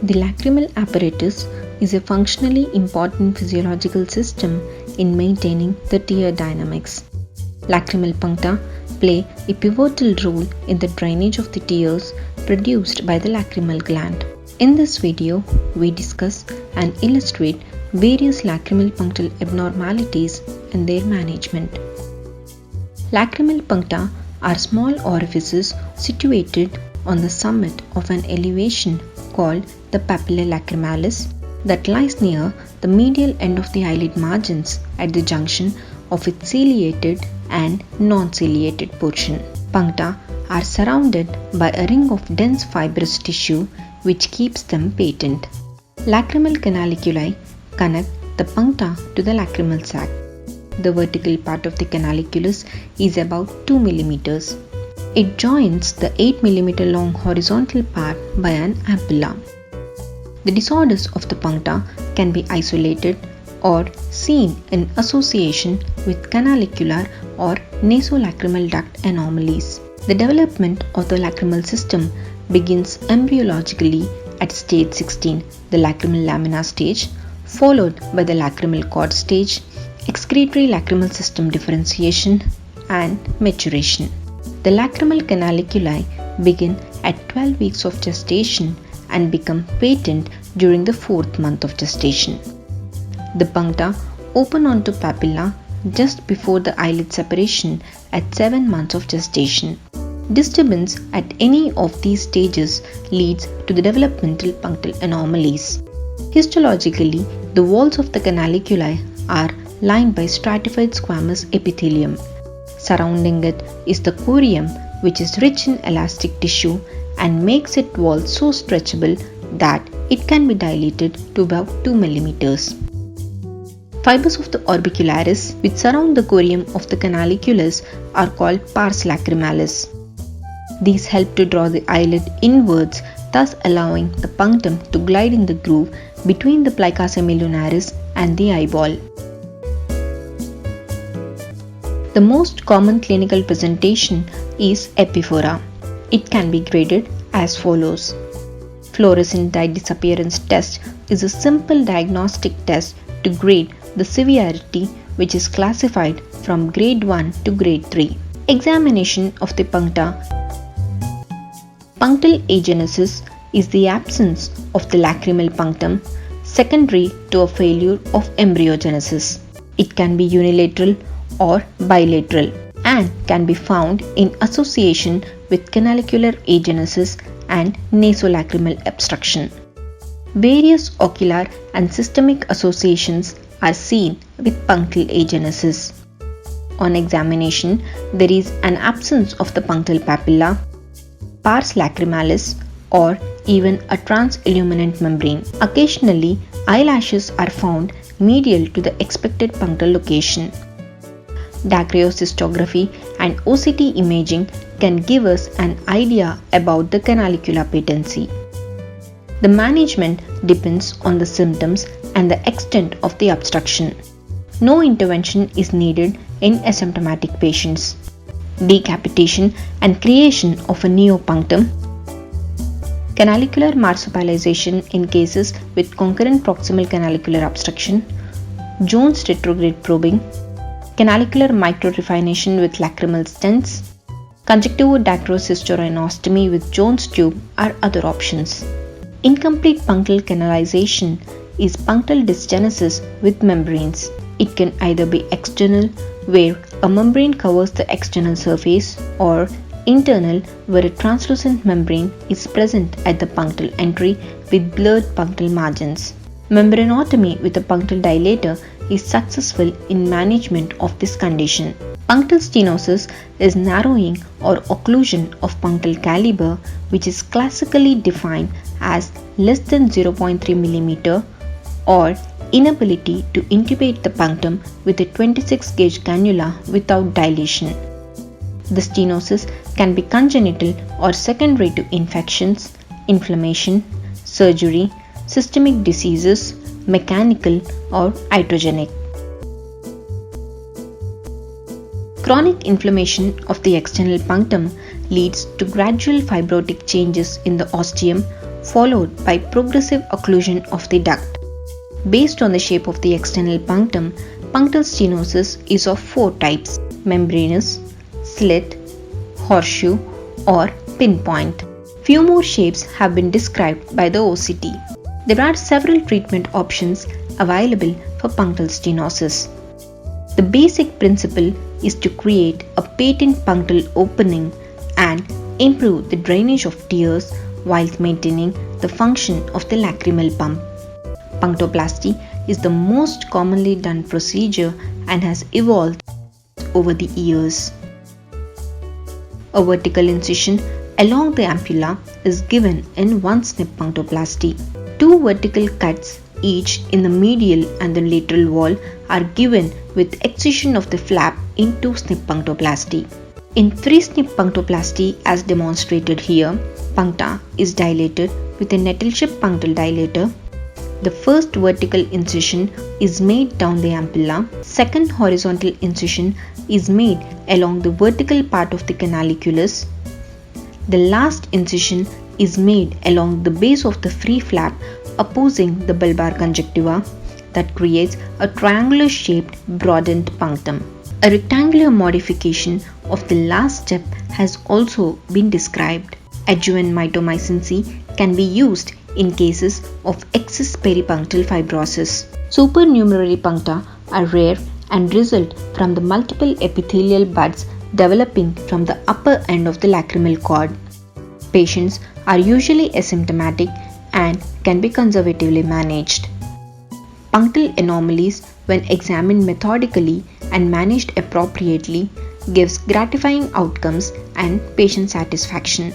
The lacrimal apparatus is a functionally important physiological system in maintaining the tear dynamics. Lacrimal puncta play a pivotal role in the drainage of the tears produced by the lacrimal gland. In this video, we discuss and illustrate various lacrimal punctal abnormalities and their management. Lacrimal puncta are small orifices situated on the summit of an elevation called the papilla lacrimalis that lies near the medial end of the eyelid margins at the junction of its ciliated and non-ciliated portion. Puncta are surrounded by a ring of dense fibrous tissue which keeps them patent. Lacrimal canaliculi connect the puncta to the lacrimal sac. The vertical part of the canaliculus is about 2 mm. It joins the 8 mm long horizontal part by an ampulla. The disorders of the puncta can be isolated or seen in association with canalicular or nasolacrimal duct anomalies. The development of the lacrimal system begins embryologically at stage 16, the lacrimal lamina stage, followed by the lacrimal cord stage, excretory lacrimal system differentiation, and maturation. The lacrimal canaliculi begin at 12 weeks of gestation and become patent during the 4th month of gestation. The puncta open onto papilla just before the eyelid separation at 7 months of gestation. Disturbance at any of these stages leads to the developmental punctal anomalies. Histologically, the walls of the canaliculi are lined by stratified squamous epithelium. Surrounding it is the corium, which is rich in elastic tissue and makes its wall so stretchable that it can be dilated to about 2 mm. Fibers of the orbicularis, which surround the corium of the canaliculus, are called pars lacrimalis. These help to draw the eyelid inwards, thus allowing the punctum to glide in the groove between the plica semilunaris and the eyeball. The most common clinical presentation is epiphora. It can be graded as follows. Fluorescent dye disappearance test is a simple diagnostic test to grade the severity, which is classified from grade 1 to grade 3. Examination of the puncta. Punctal agenesis is the absence of the lacrimal punctum secondary to a failure of embryogenesis. It can be unilateral or bilateral and can be found in association with canalicular agenesis and nasolacrimal obstruction. Various ocular and systemic associations are seen with punctal agenesis. On examination, there is an absence of the punctal papilla, pars lacrimalis, or even a transilluminant membrane. Occasionally, eyelashes are found medial to the expected punctal location. Dacryocystography and OCT imaging can give us an idea about the canalicular patency. The management depends on the symptoms and the extent of the obstruction. No intervention is needed in asymptomatic patients. Decapitation and creation of a neopunctum. Canalicular marsupilisation in cases with concurrent proximal canalicular obstruction. Jones retrograde probing. Canalicular microrefination with lacrimal stents, conjunctivodacrocystoroanostomy with Jones tube are other options. Incomplete punctal canalization is punctal dysgenesis with membranes. It can either be external, where a membrane covers the external surface, or internal, where a translucent membrane is present at the punctal entry with blurred punctal margins. Membranotomy with a punctal dilator is successful in management of this condition. Punctal stenosis is narrowing or occlusion of punctal caliber, which is classically defined as less than 0.3 mm or inability to intubate the punctum with a 26 gauge cannula without dilation. The stenosis can be congenital or secondary to infections, inflammation, surgery, systemic diseases, mechanical or iatrogenic. Chronic inflammation of the external punctum leads to gradual fibrotic changes in the ostium, followed by progressive occlusion of the duct. Based on the shape of the external punctum, punctal stenosis is of 4 types: membranous, slit, horseshoe, or pinpoint. Few more shapes have been described by the OCT. There are several treatment options available for punctal stenosis. The basic principle is to create a patent punctal opening and improve the drainage of tears whilst maintaining the function of the lacrimal pump. Punctoplasty is the most commonly done procedure and has evolved over the years. A vertical incision along the ampulla is given in one snip punctoplasty. 2 vertical cuts, each in the medial and the lateral wall, are given with excision of the flap in 2 snip punctoplasty. In 3 snip punctoplasty, as demonstrated here, puncta is dilated with a nettle-shaped punctal dilator. The first vertical incision is made down the ampulla. Second horizontal incision is made along the vertical part of the canaliculus. The last incision is made along the base of the free flap opposing the bulbar conjunctiva that creates a triangular shaped broadened punctum. A rectangular modification of the last step has also been described. Adjuvant Mitomycin C can be used in cases of excess peripunctal fibrosis. Supernumerary puncta are rare and result from the multiple epithelial buds developing from the upper end of the lacrimal cord. Patients are usually asymptomatic and can be conservatively managed. Punctal anomalies, when examined methodically and managed appropriately, gives gratifying outcomes and patient satisfaction.